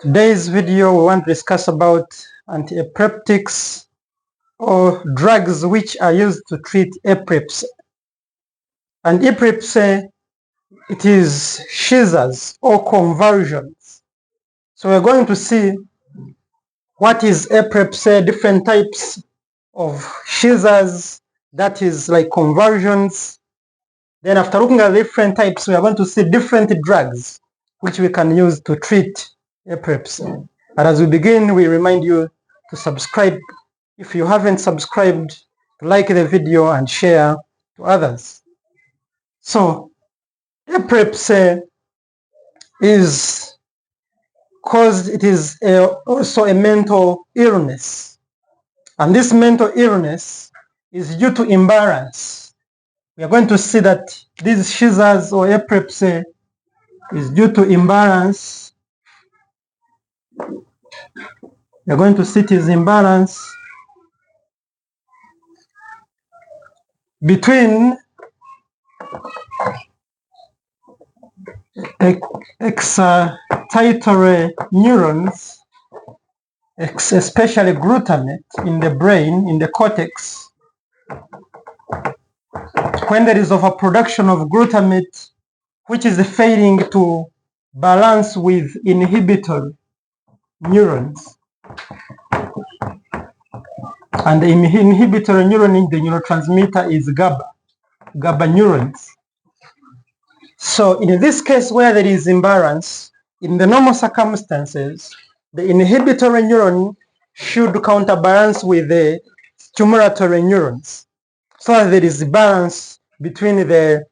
Today's video we want to discuss about anti-epileptics or drugs which are used to treat epilepsy. And epilepsy, it is seizures or convulsions. So we're going to see what is epilepsy, different types of seizures, that is like convulsions. Then after looking at different types, we are going to see different drugs which we can use to treat epilepsy. And as we begin, we remind you to subscribe. If you haven't subscribed, to like the video and share to others. So, epilepsy is caused, it is also a mental illness. And this mental illness is due to imbalance. We are going to see that these seizures or epilepsy is due to imbalance. We are going to see it is imbalance between excitatory neurons, especially glutamate in the brain, in the cortex. When there is overproduction of glutamate, which is failing to balance with inhibitory neurons. And the inhibitory neuron in the neurotransmitter is GABA neurons. So in this case where there is imbalance, in the normal circumstances, the inhibitory neuron should counterbalance with the stimulatory neurons, so that there is balance between the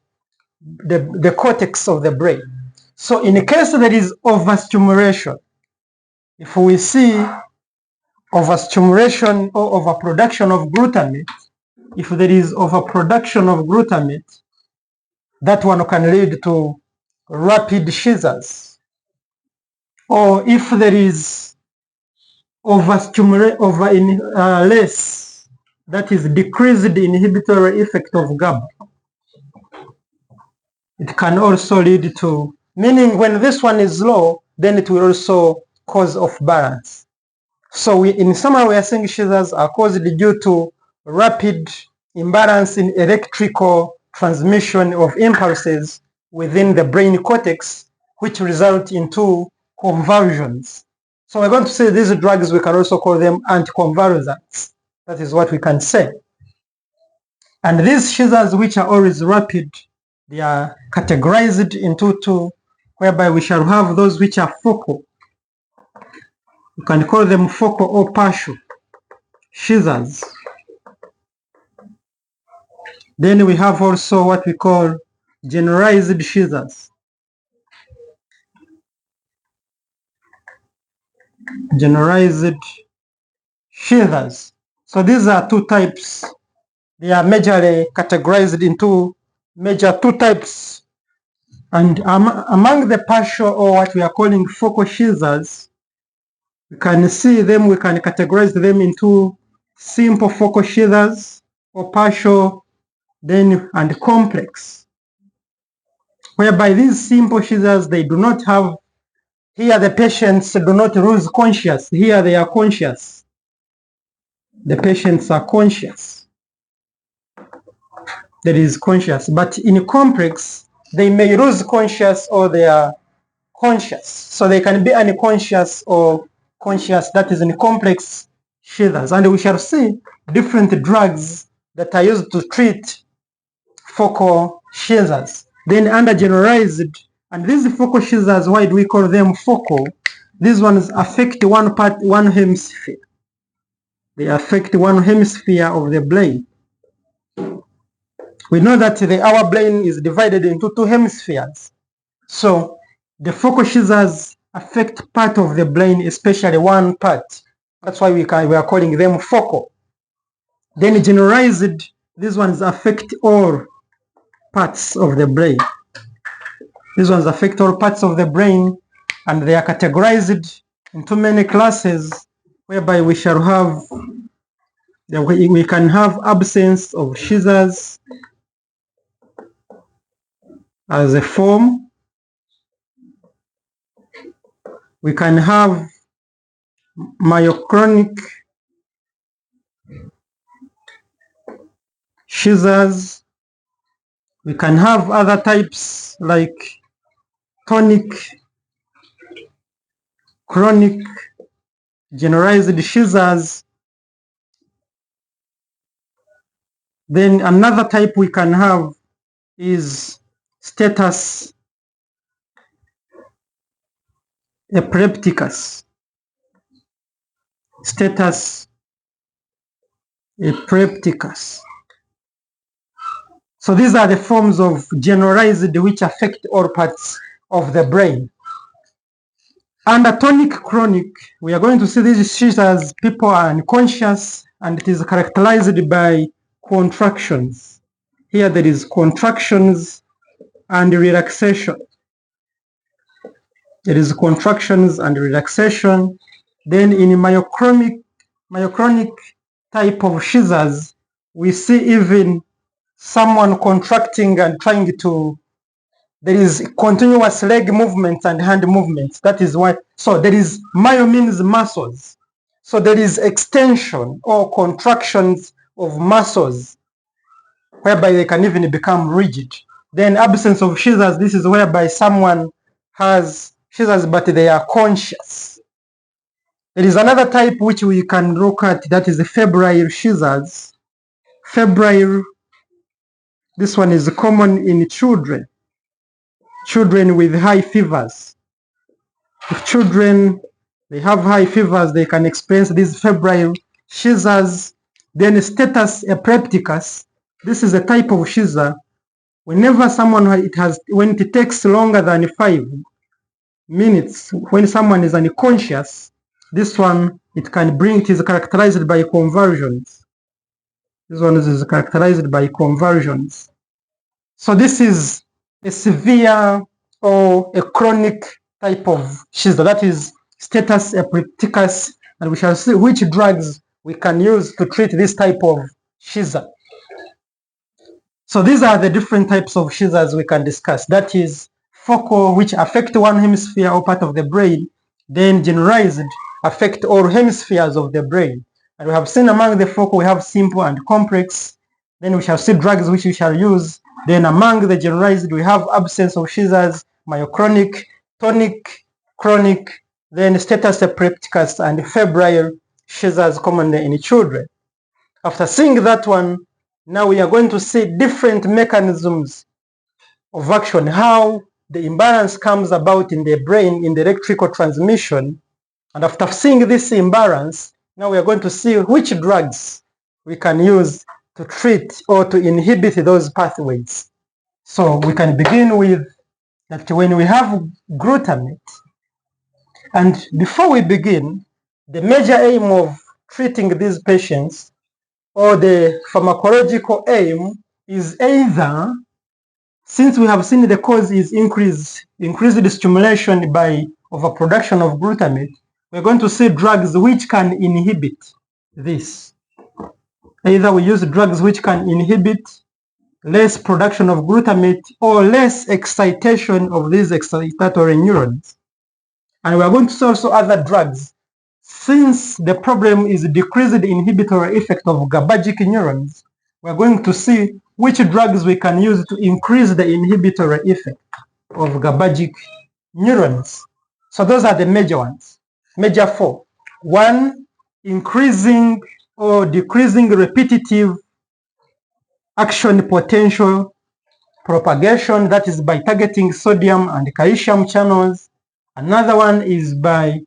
cortex of the brain. So in case there is overstimulation, if we see overstimulation or overproduction of glutamate, if there is overproduction of glutamate, that one can lead to rapid seizures. Or if there is less, that is decreased inhibitory effect of GABA, it can also lead to, meaning when this one is low, then it will also cause off balance. So in summary, we are saying seizures are caused due to rapid imbalance in electrical transmission of impulses within the brain cortex, which result into convulsions. So we're going to say these drugs, we can also call them anticonvulsants. That is what we can say. And these seizures, which are always rapid, they are categorized into two, whereby we shall have those which are focal. You can call them focal or partial seizures. Then we have also what we call generalized seizures. Generalized seizures. So these are two types. They are majorly categorized into two types. And among the partial or what we are calling focal seizures, we can see them, we can categorize them into simple focal seizures or partial, then and complex. Whereby these simple seizures, they do not have, here the patients do not lose conscious, here they are conscious. The patients are conscious. There is conscious, but in complex, they may lose conscious or they are conscious. So they can be unconscious or conscious, that is in complex seizures. And we shall see different drugs that are used to treat focal seizures. Then under generalized, and these focal seizures, why do we call them focal? These ones affect one hemisphere. They affect one hemisphere of the brain. We know that our brain is divided into two hemispheres. So the focal seizures affect part of the brain, especially one part. That's why we are calling them focal. Then generalized, these ones affect all parts of the brain. These ones affect all parts of the brain, and they are categorized into many classes, whereby we shall have, we can have absence of seizures as a form. We can have myoclonic seizures. We can have other types like tonic, chronic, generalized seizures. Then another type we can have is status epilepticus. Status epilepticus. So these are the forms of generalized which affect all parts of the brain. Under tonic chronic, we are going to see these seizures, people are unconscious, and it is characterized by contractions. Here there is contractions and relaxation. There is contractions and relaxation. Then in myoclonic type of seizures, we see even someone contracting and trying to, there is continuous leg movements and hand movements. That is why, so there is myo means muscles. So there is extension or contractions of muscles whereby they can even become rigid. Then absence of seizures, this is whereby someone has seizures but they are conscious. There is another type which we can look at, that is the febrile seizures. Febrile, this one is common in children with high fevers. If children, they have high fevers, they can experience these febrile seizures. Then status epilepticus, this is a type of seizure. Whenever someone, when it takes longer than 5 minutes, when someone is unconscious, this one, it is characterized by convulsions. This one is characterized by convulsions. So this is a severe or a chronic type of seizure, that is status epilepticus, and we shall see which drugs we can use to treat this type of seizure. So these are the different types of seizures we can discuss. That is focal, which affect one hemisphere or part of the brain, then generalized, affect all hemispheres of the brain. And we have seen among the focal, we have simple and complex. Then we shall see drugs which we shall use. Then among the generalized, we have absence of seizures, myoclonic, tonic, chronic, then status epilepticus, and febrile seizures commonly in children. After seeing that one, now we are going to see different mechanisms of action, how the imbalance comes about in the brain in the electrical transmission. And after seeing this imbalance, now we are going to see which drugs we can use to treat or to inhibit those pathways. So we can begin with that when we have glutamate. And before we begin, the major aim of treating these patients, or the pharmacological aim, is either, since we have seen the cause is increased stimulation by overproduction of glutamate, we're going to see drugs which can inhibit this. Either we use drugs which can inhibit less production of glutamate or less excitation of these excitatory neurons. And we are going to see also other drugs. Since the problem is decreased inhibitory effect of GABAergic neurons, we are going to see which drugs we can use to increase the inhibitory effect of GABAergic neurons. So those are the major ones, major 4. 1, increasing or decreasing repetitive action potential propagation, that is by targeting sodium and calcium channels. Another one is by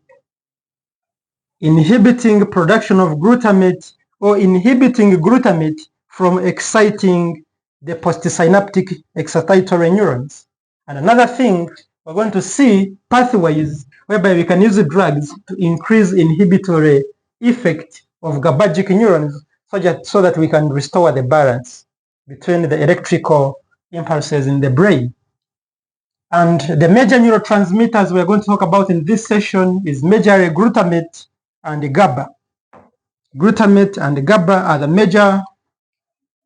inhibiting production of glutamate or inhibiting glutamate from exciting the postsynaptic excitatory neurons. And another thing, we're going to see pathways whereby we can use drugs to increase inhibitory effect of GABAergic neurons so that we can restore the balance between the electrical impulses in the brain. And the major neurotransmitters we're going to talk about in this session is majorly glutamate and GABA. Glutamate and GABA are the major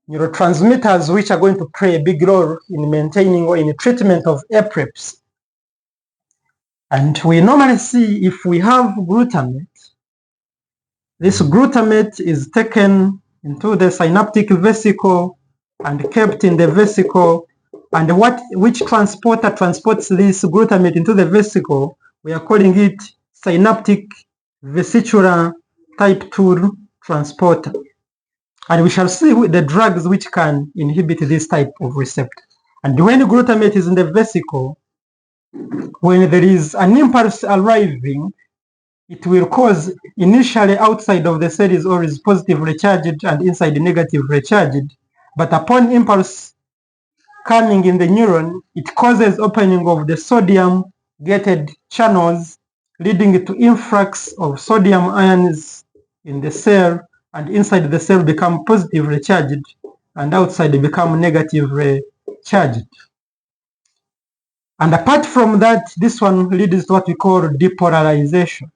neurotransmitters which are going to play a big role in maintaining or in the treatment of epilepsy. And we normally see if we have glutamate, this glutamate is taken into the synaptic vesicle and kept in the vesicle. And which transporter transports this glutamate into the vesicle? We are calling it synaptic vesicular type 2 transporter. And we shall see the drugs which can inhibit this type of receptor. And when glutamate is in the vesicle, when there is an impulse arriving, it will cause initially outside of the cell is always positively charged and inside negatively charged. But upon impulse coming in the neuron, it causes opening of the sodium gated channels, leading to influx of sodium ions in the cell, and inside the cell become positively charged and outside become negatively charged. And apart from that, this one leads to what we call depolarization.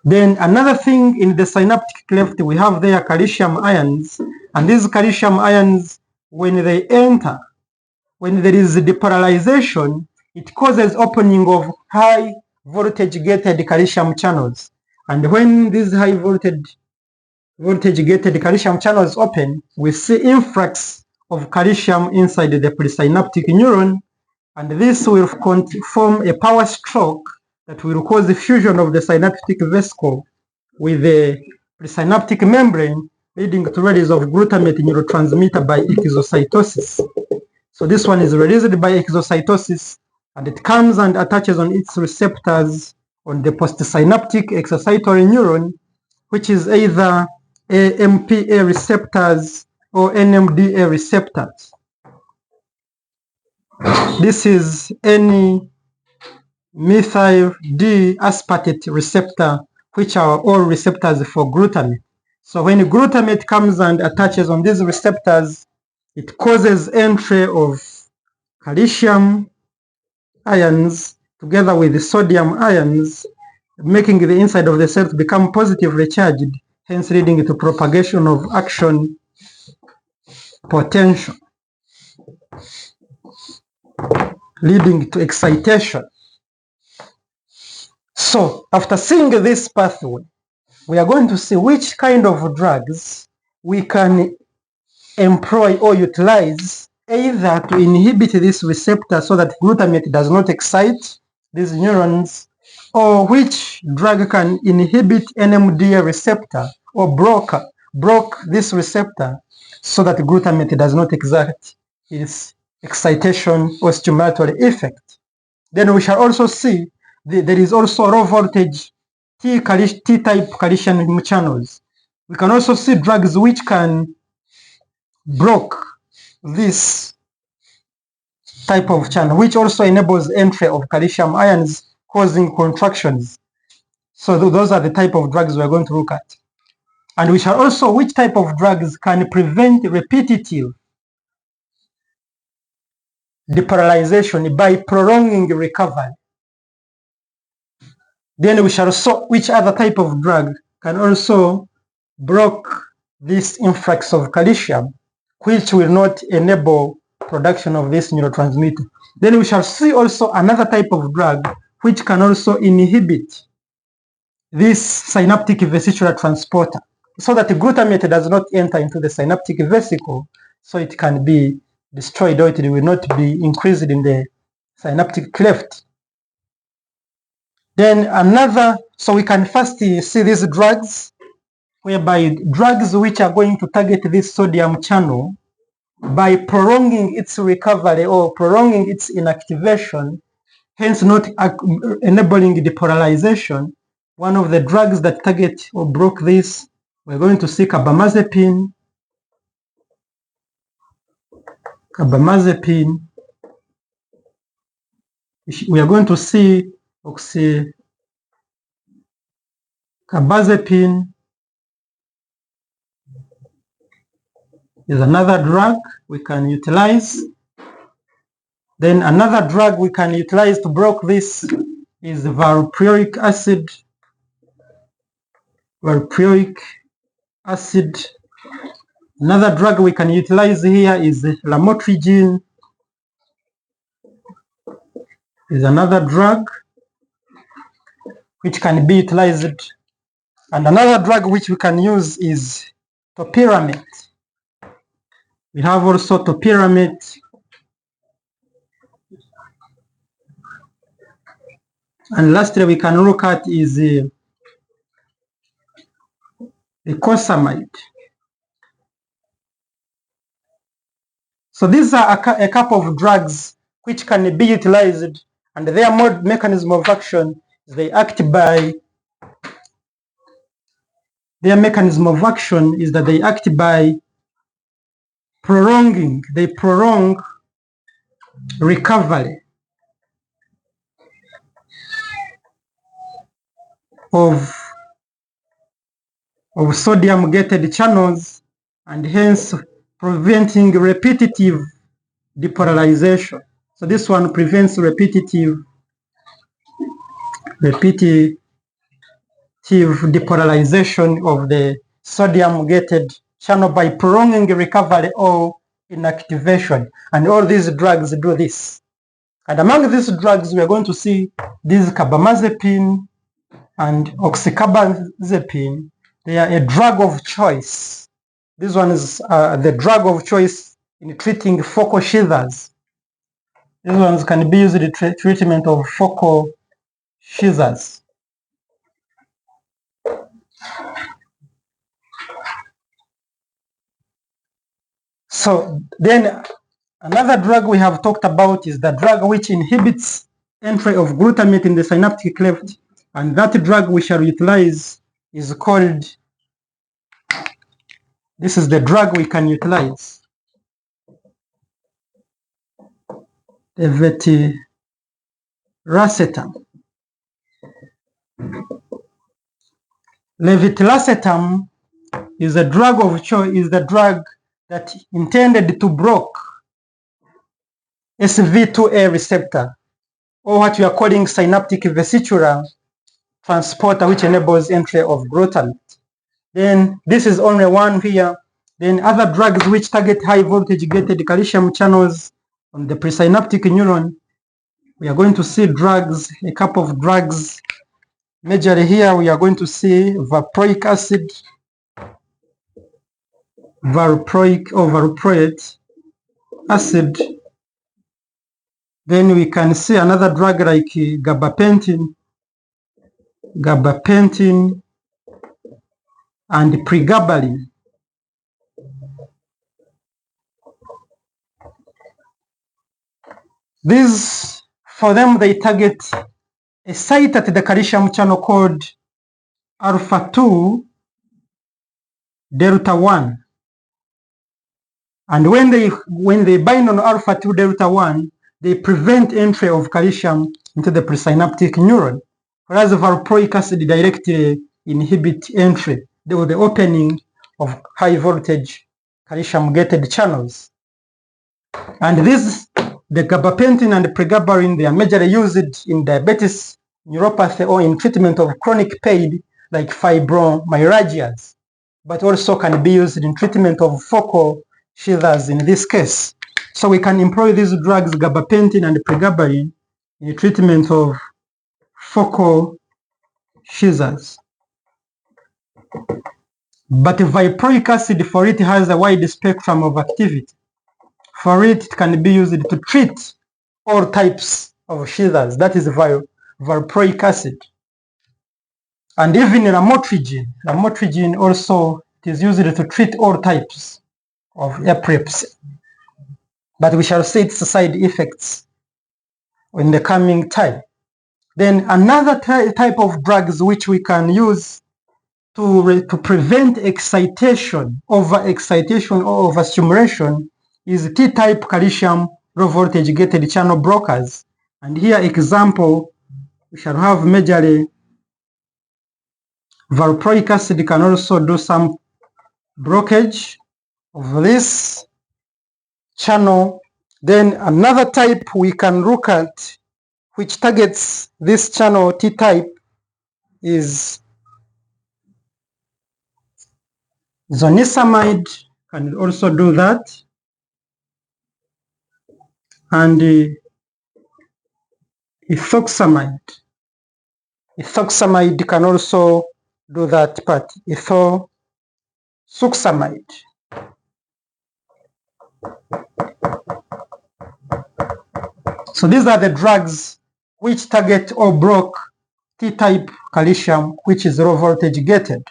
Then another thing in the synaptic cleft, we have there calcium ions, and these calcium ions, when they enter, when there is depolarization, it causes opening of high voltage gated calcium channels. And when these high voltage gated calcium channels open, we see influx of calcium inside the presynaptic neuron, and this will form a power stroke that will cause the fusion of the synaptic vesicle with the presynaptic membrane, leading to release of glutamate neurotransmitter by exocytosis. So this one is released by exocytosis, and it comes and attaches on its receptors on the postsynaptic excitatory neuron, which is either AMPA receptors or NMDA receptors. This is any methyl D-aspartate receptor, which are all receptors for glutamate. So when glutamate comes and attaches on these receptors, it causes entry of calcium ions together with the sodium ions, making the inside of the cell to become positively charged, hence leading to propagation of action potential, leading to excitation. So after seeing this pathway, we are going to see which kind of drugs we can employ or utilize either to inhibit this receptor so that glutamate does not excite these neurons, or which drug can inhibit NMDA receptor or block this receptor so that glutamate does not exert its excitation or stimulatory effect. Then we shall also see there is also low voltage T-type calcium channels. We can also see drugs which can block this type of channel, which also enables entry of calcium ions causing contractions. So those are the type of drugs we're going to look at. And we shall also which type of drugs can prevent repetitive depolarization by prolonging recovery. Then we shall show which other type of drug can also block this influx of calcium, which will not enable production of this neurotransmitter. Then we shall see also another type of drug which can also inhibit this synaptic vesicular transporter, so that the glutamate does not enter into the synaptic vesicle, so it can be destroyed or it will not be increased in the synaptic cleft. Then so we can first see these drugs, whereby drugs which are going to target this sodium channel by prolonging its recovery or prolonging its inactivation, hence not enabling depolarization. One of the drugs that target or block this, we're going to see carbamazepine. We are going to see oxcarbazepine is another drug we can utilize. Then another drug we can utilize to block this is valproic acid. Another drug we can utilize here is lamotrigine. is another drug which can be utilized. And another drug which we can use is topiramate. We have also topiramate. And lastly, we can look at is ecosamide. So these are a couple of drugs which can be utilized, and their mechanism of action is they act by prolong recovery of sodium gated channels, and hence preventing repetitive depolarization. So this one prevents repetitive depolarization of the sodium gated channel by prolonging recovery or inactivation. And all these drugs do this. And among these drugs, we are going to see these carbamazepine and oxcarbazepine. They are a drug of choice. This one is the drug of choice in treating focal seizures. These ones can be used in the treatment of focal seizures. So then another drug we have talked about is the drug which inhibits entry of glutamate in the synaptic cleft, and that drug we shall utilize is called, this is the drug we can utilize, levetiracetam. Levetiracetam is a drug of choice, is the drug that intended to block SV2A receptor, or what we are calling synaptic vesicular transporter, which enables entry of glutamate. Then this is only one here. Then other drugs which target high voltage gated calcium channels on the presynaptic neuron. We are going to see drugs, a couple of drugs. Majorly here we are going to see valproic acid, valproic or valproate acid. Then we can see another drug like gabapentin and pregabalin. These, for them, they target a site at the calcium channel called alpha 2 delta 1. And when they bind on alpha 2 delta 1, they prevent entry of calcium into the presynaptic neuron, whereas valproic acid directly inhibit entry, the opening of high voltage calcium gated channels. And these, the gabapentin and the pregabalin, they are majorly used in diabetes neuropathy or in treatment of chronic pain like fibromyalgias, but also can be used in treatment of focal seizures in this case. So we can employ these drugs, gabapentin and pregabalin, in the treatment of focal seizures. But valproic acid, for it, has a wide spectrum of activity. For it can be used to treat all types of seizures. That is valproic acid. And even lamotrigine also is used to treat all types of epilepsy. But we shall see its side effects in the coming time. Then another type of drugs which we can use to prevent excitation, overexcitation or overstimulation is T-type calcium low voltage gated channel blockers. And here example, we shall have majorly valproic acid can also do some blockage of this channel. Then another type we can look at which targets this channel T-type is zonisamide, can also do that. And Ethoxamide. Ethoxamide can also do that part. Ethosuxamide. So these are the drugs which target or block T-type calcium, which is low voltage gated.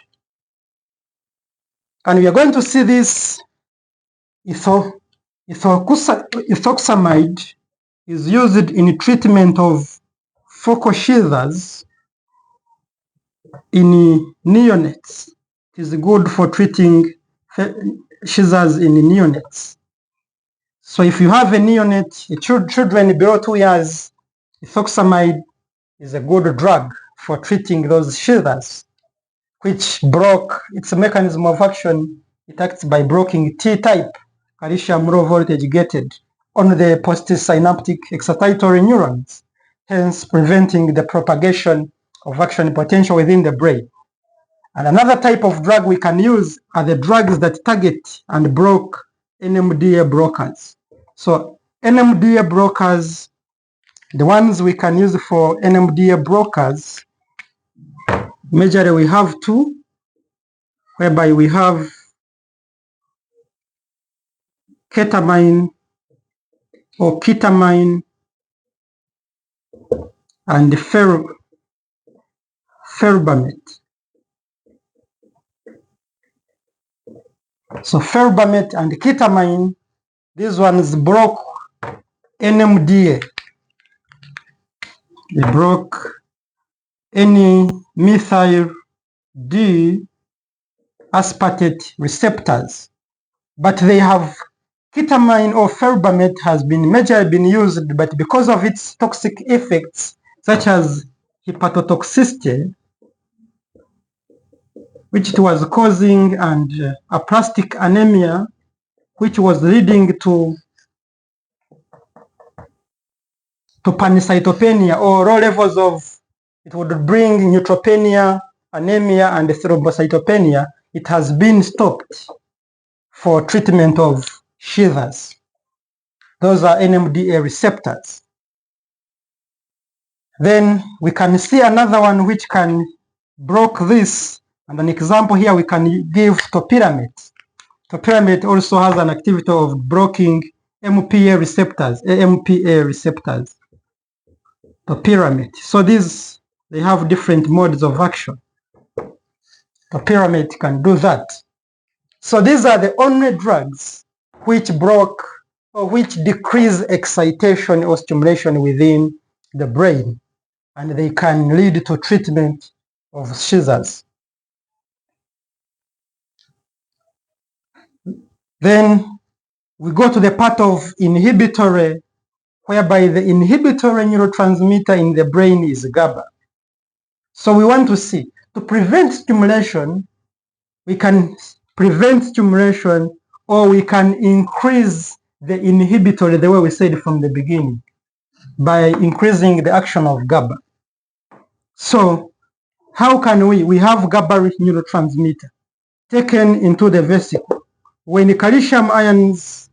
And we are going to see this ethoxamide is used in treatment of focal seizures in neonates. It is good for treating seizures in neonates. So if you have a neonate, children below 2 years, ethoxamide is a good drug for treating those seizures, which block its mechanism of action. It acts by blocking T-type calcium low voltage gated on the postsynaptic excitatory neurons, hence preventing the propagation of action potential within the brain. And another type of drug we can use are the drugs that target and block NMDA blockers. So NMDA blockers, the ones we can use for NMDA blockers, majorly we have two, whereby we have ketamine or ketamine and felbamate. So felbamate and ketamine, these ones block NMDA. They block any methyl D aspartate receptors, but they have ketamine or felbamate has been majorly been used, but because of its toxic effects such as hepatotoxicity, which it was causing, and aplastic anemia, which was leading to pancytopenia or low levels of, it would bring neutropenia, anemia, and thrombocytopenia. It has been stopped for treatment of seizures. Those are NMDA receptors. Then we can see another one which can block this, and an example here we can give topiramate. Topiramate also has an activity of blocking AMPA receptors. Topiramate. So these, they have different modes of action. Topiramate can do that. So these are the only drugs which block or which decrease excitation or stimulation within the brain, and they can lead to treatment of seizures. Then we go to the part of inhibitory, whereby the inhibitory neurotransmitter in the brain is GABA. So we want to see, to prevent stimulation, we can prevent stimulation, or we can increase the inhibitory, the way we said from the beginning, by increasing the action of GABA. So how can we have GABA neurotransmitter taken into the vesicle. When the calcium ions,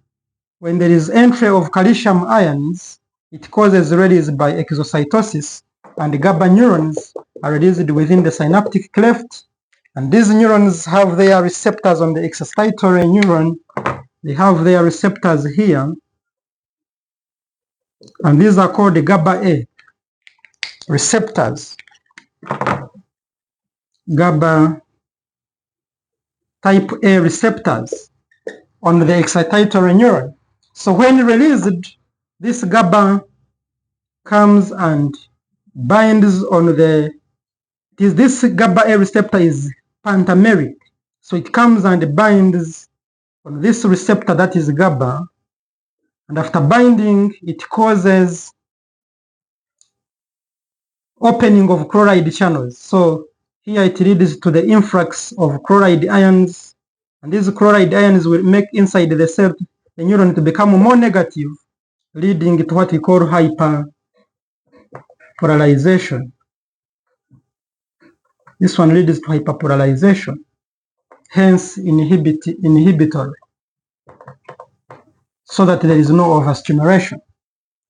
when there is entry of calcium ions, it causes release by exocytosis, and the GABA neurons are released within the synaptic cleft, and these neurons have their receptors on the excitatory neuron. They have their receptors here, and these are called the GABA A receptors. GABA type A receptors on the excitatory neuron. So when released, this GABA comes and binds on this GABA A receptor is pentameric. So it comes and binds on this receptor, that is GABA, and after binding, it causes opening of chloride channels. So here it leads to the influx of chloride ions, and these chloride ions will make inside the cell, the neuron, to become more negative, leading to what we call hyperpolarization. This one leads to hyperpolarization, hence inhibitory, so that there is no overstimulation.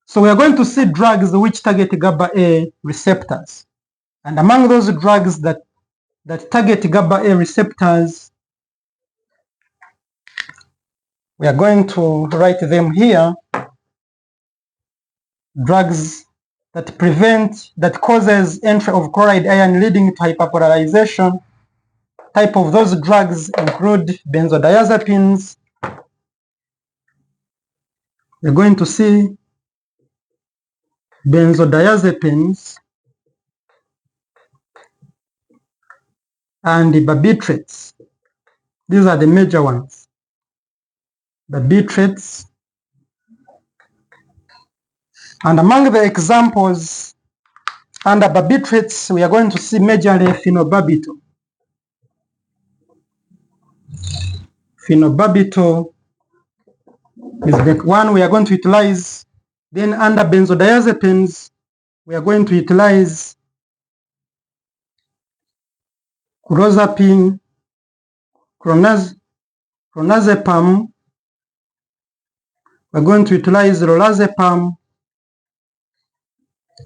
So we are going to see drugs which target GABA A receptors. And among those drugs that target GABA A receptors, we are going to write them here. Drugs that causes entry of chloride ion leading to hyperpolarization. Type of those drugs include benzodiazepines. We're going to see benzodiazepines and barbiturates. These are the major ones. Barbiturates. And among the examples under barbiturates, we are going to see majorly phenobarbital. Phenobarbital is the one we are going to utilize. Then under benzodiazepines, we are going to utilize clozapine, clonazepam. We're going to utilize lorazepam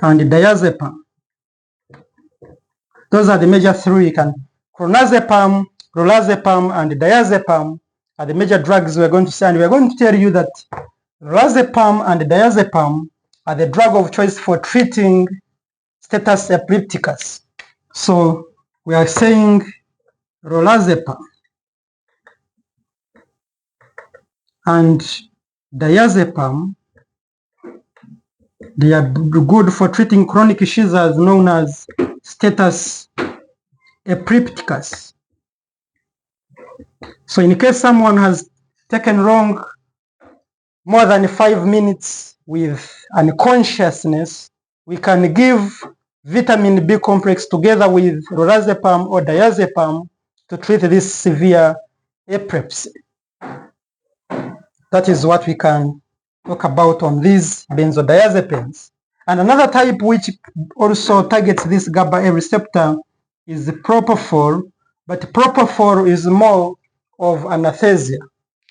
and diazepam. Those are the major three. Clonazepam, lorazepam, and diazepam are the major drugs we're going to see. And we're going to tell you that lorazepam and diazepam are the drug of choice for treating status epilepticus. So we are saying lorazepam and diazepam, they are good for treating chronic seizures known as status epilepticus. So in case someone has taken wrong more than 5 minutes with unconsciousness, we can give vitamin B complex together with lorazepam or diazepam to treat this severe epilepsy. That is what we can talk about on these benzodiazepines. And another type which also targets this GABA A receptor is the propofol, but propofol is more of anesthesia.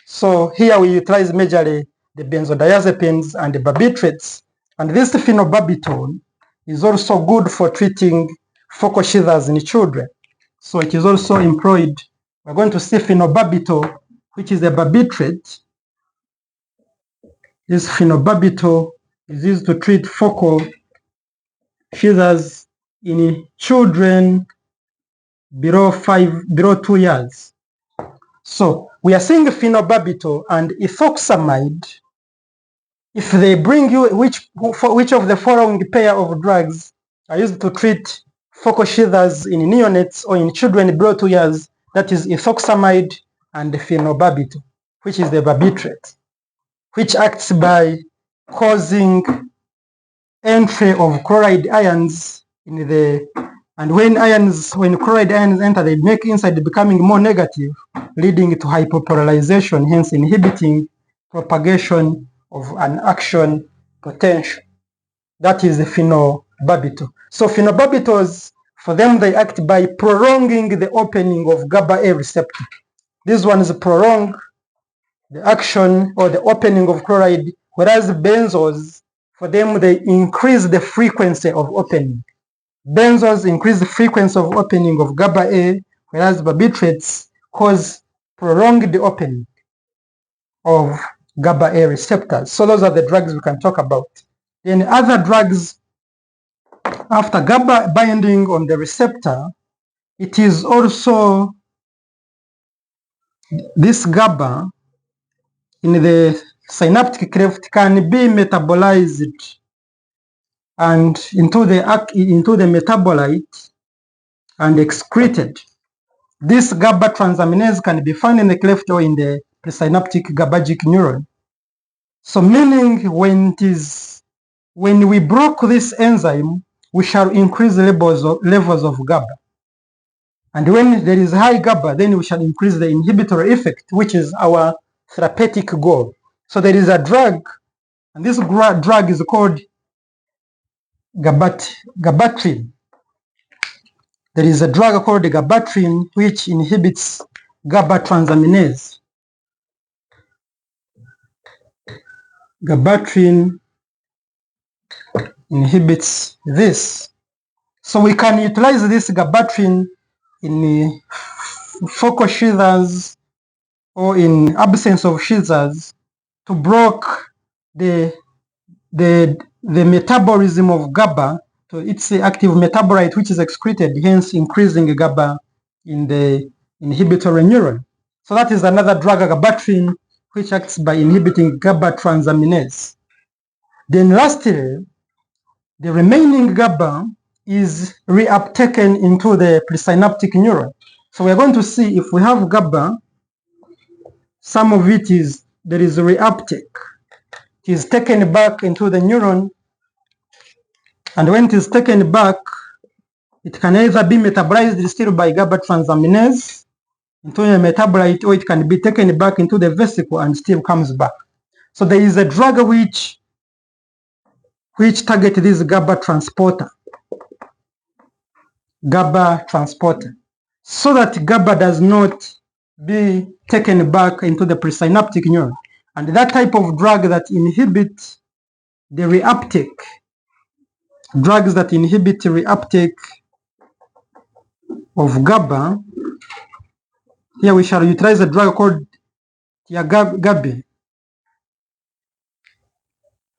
So here we utilize majorly the benzodiazepines and the barbiturates. And this phenobarbital is also good for treating focal seizures in children. So it is also employed. We're going to see phenobarbital, which is a barbiturate. This phenobarbital is used to treat focal seizures in children below 2 years. So we are seeing phenobarbital and ethoxamide. If they bring you which of the following pair of drugs are used to treat focal seizures in neonates or in children below 2 years, that is ethoxamide and phenobarbital, which is the barbiturate, which acts by causing entry of chloride ions in the, and when chloride ions enter, they make inside becoming more negative, leading to hyperpolarization, hence inhibiting propagation of an action potential. That is the phenobarbital. So phenobarbital, for them, they act by prolonging the opening of GABA A receptor. This one is prolong the action or the opening of chloride, whereas benzos, for them, they increase the frequency of opening. Benzos increase the frequency of opening of GABA A, whereas barbiturates cause prolonged opening of GABA A receptors. So those are the drugs we can talk about. Then other drugs, after GABA binding on the receptor, it is also this GABA in the synaptic cleft can be metabolized and into the metabolite and excreted. This GABA transaminase can be found in the cleft or in the presynaptic GABAergic neuron. So meaning when we block this enzyme, we shall increase levels of GABA. And when there is high GABA, then we shall increase the inhibitory effect, which is our therapeutic goal. So there is a drug, and this drug is called gabapentin. There is a drug called gabapentin which inhibits GABA transaminase. Gabapentin inhibits this. So we can utilize this gabapentin in focal seizures or in absence of seizures to block the metabolism of GABA. So it's the active metabolite which is excreted, hence increasing GABA in the inhibitory neuron. So that is another drug, gabapentin, which acts by inhibiting GABA transaminase. Then lastly, the remaining GABA is reuptaken into the presynaptic neuron. So we are going to see if we have GABA, some of it there is reuptake. It is taken back into the neuron, and when it is taken back, it can either be metabolized still by GABA transaminase into a metabolite, or it can be taken back into the vesicle and still comes back. So there is a drug which targets this GABA transporter, so that GABA does not be taken back into the presynaptic neuron. And that type of drug that inhibits the reuptake, drugs that inhibit reuptake of GABA, here we shall utilize a drug called tiagabine.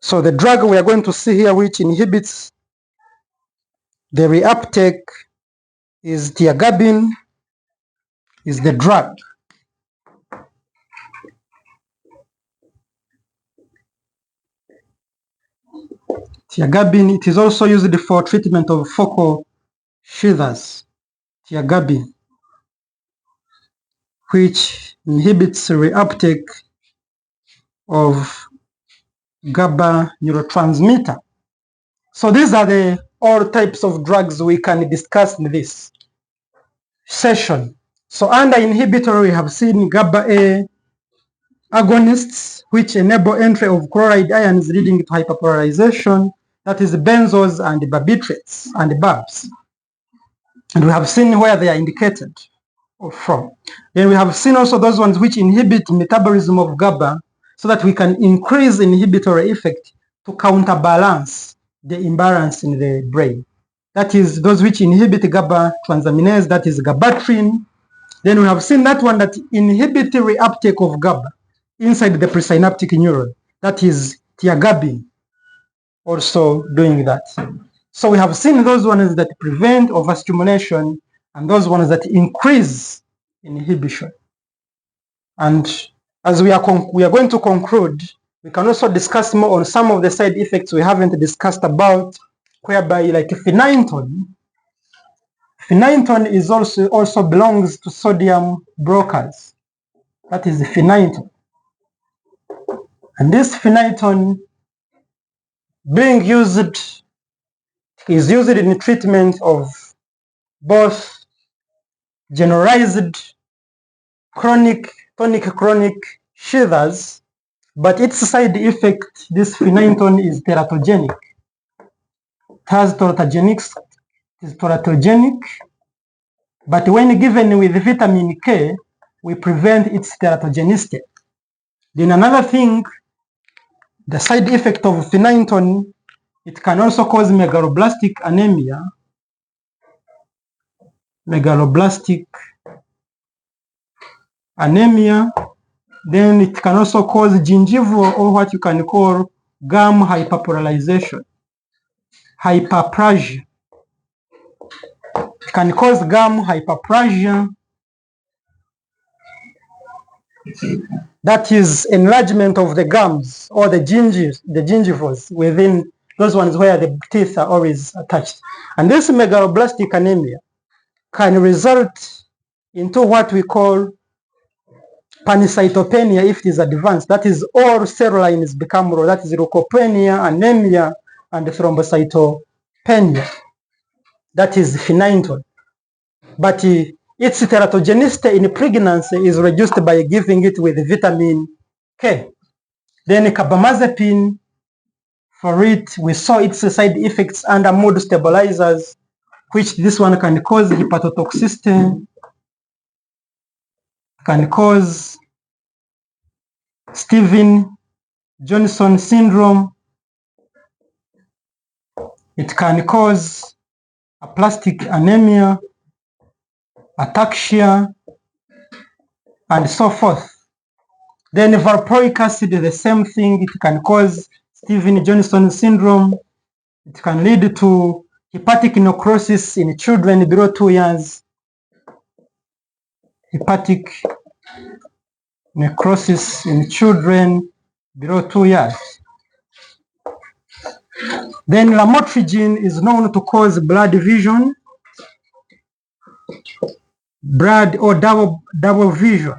So the drug we are going to see here which inhibits the reuptake is tiagabine, is the drug. Tiagabine, it is also used for treatment of focal seizures. Tiagabine, which inhibits reuptake of GABA neurotransmitter. So these are all types of drugs we can discuss in this session. So under inhibitory, we have seen GABA-A agonists, which enable entry of chloride ions leading to hyperpolarization, that is benzos and barbiturates and barbs. And we have seen where they are indicated from. Then we have seen also those ones which inhibit metabolism of GABA, so that we can increase inhibitory effect to counterbalance the imbalance in the brain. That is those which inhibit GABA transaminase, that is gabapentin. Then we have seen that one that inhibit the reuptake of GABA inside the presynaptic neuron, that is tiagabine, also doing that. So we have seen those ones that prevent overstimulation and those ones that increase inhibition. And as we are going to conclude, we can also discuss more on some of the side effects we haven't discussed about, whereby like phenytoin is also belongs to sodium blockers. That is phenytoin. And this phenytoin being used is used in treatment of both generalized chronic seizures, but its side effect, this phenytoin, is teratogenic. It has teratogenic, but when given with vitamin K, we prevent its teratogenicity. Then another thing, the side effect of phenytoin, it can also cause megaloblastic anemia. Then it can also cause gingival, or what you can call gum hyperpolarization, hyperplasia. It can cause gum hyperplasia, that is enlargement of the gums or the gingivals within those ones where the teeth are always attached. And this megaloblastic anemia can result into what we call pancytopenia if it is advanced. That is, all cell lines become low. That is leukopenia, anemia, and thrombocytopenia. That is phenytoin. But its teratogenicity in pregnancy is reduced by giving it with vitamin K. Then carbamazepine, for it, we saw its side effects under mood stabilizers, which this one can cause hepatotoxicity, can cause Steven Johnson syndrome, It can cause aplastic anemia, ataxia, and so forth. Then valproic acid is the same thing. It can cause Stevens-Johnson syndrome. It can lead to hepatic necrosis in children below 2 years. Hepatic necrosis in children below 2 years. Then lamotrigine is known to cause blood vision, blood or double vision,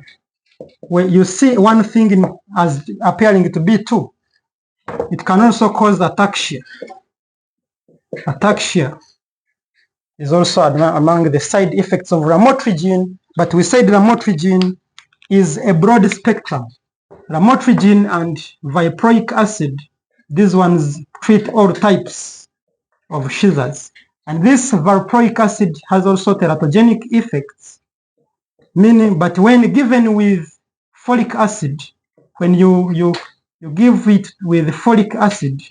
where you see one thing as appearing to be two. It can also cause ataxia. Ataxia is also among the side effects of lamotrigine, but we said lamotrigine is a broad spectrum. Lamotrigine and valproic acid, these ones treat all types of seizures. And this valproic acid has also teratogenic effects, meaning, but when given with folic acid, when you give it with folic acid,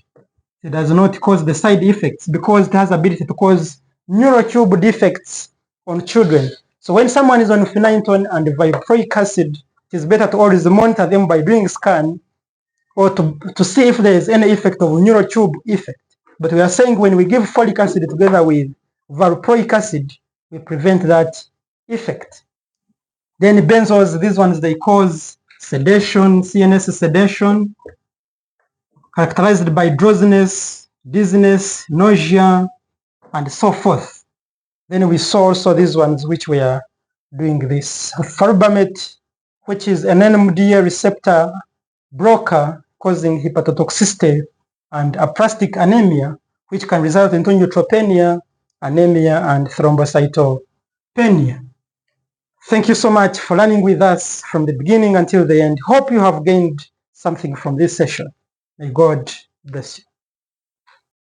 it does not cause the side effects because it has ability to cause neurotube defects on children. So when someone is on phenytoin and valproic acid, it is better to always monitor them by doing a scan or to see if there is any effect of neurotube effect. But we are saying when we give folic acid together with valproic acid, we prevent that effect. Then benzos, these ones, they cause sedation, CNS sedation, characterized by drowsiness, dizziness, nausea, and so forth. Then we saw also these ones which we are doing this. Furosemide, which is an NMDA receptor blocker causing hepatotoxicity and aplastic anemia, which can result in neutropenia, anemia, and thrombocytopenia. Thank you so much for learning with us from the beginning until the end. Hope you have gained something from this session. May God bless you.